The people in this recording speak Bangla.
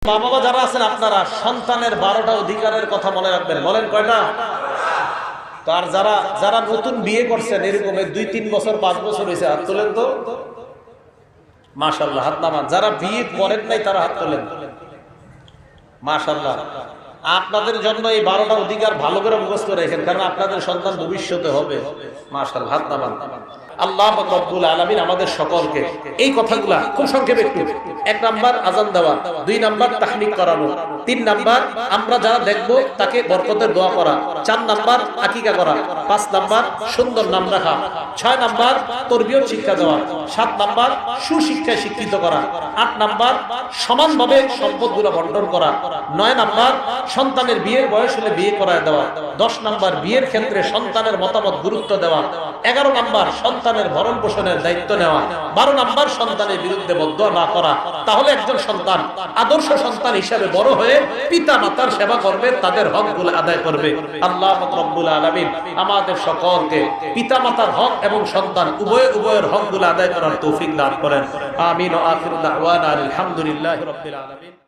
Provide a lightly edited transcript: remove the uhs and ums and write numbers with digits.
মা বাবা যারা আছেন আপনারা সন্তানের 12টা অধিকারের কথা মনে রাখবেন। বলেন কয়টা? তো আর যারা যারা নতুন বিয়ে করছেন এরকম 2-3 বছর 5 বছর হয়েছে হাত তোলেন তো। মাশাআল্লাহ, হাত নামান। যারা বিয়ে করেন নাই তারা হাত তোলেন। মাশাআল্লাহ, আপনাদের জন্য এই 12টা অধিকার ভালো করে মুখস্থ রাখেন, কারণ আপনাদের সন্তান ভবিষ্যতে হবে। মাশাআল্লাহ, হাত নামান। আল্লাহ রাব্বুল আলামিন আমাদের সকলকে এই কথাগুলা খুব সংক্ষেপে একটু। 1 নাম্বার আযান দেওয়া, 2 নাম্বার তাহনিক করানো, 3 নাম্বার আমরা যারা দেখব তাকে বরকতের দোয়া করা, 4 নাম্বার আকিকা করা, 5 নাম্বার সুন্দর নাম রাখা, 6 নাম্বার তরবিয়ত শিক্ষা দেওয়া, 7 নাম্বার সুশিক্ষায় শিক্ষিত করা, 8 নাম্বার সমানভাবে সম্পদগুলো বন্টন করা, 9 নাম্বার সন্তানের বিয়ের বয়স হলে বিয়ে করায় দেওয়া, 10 নাম্বার বিয়ের ক্ষেত্রে সন্তানের মতামত গুরুত্ব দেওয়া, 11 নাম্বার সন্তানের ভরণ পোষণের দায়িত্ব নেওয়া, 12 নাম্বার সন্তানের বিরুদ্ধে বদদোয়া না করা। তাহলে একজন সন্তান আদর্শ সন্তান হিসেবে বড় হয়ে পিতা মাতার সেবা করবে, তাদের হকগুলো আদায় করবে। আল্লাহ রাব্বুল আলামিন আমাদের সকলকে পিতা মাতার হক এবং সন্তান উভয়ের হকগুলো আদায় করার তৌফিক দান করেন। আমিন। ওয়া আখিরু দাওয়ানা আলহামদুলিল্লাহি রাব্বিল আলামিন।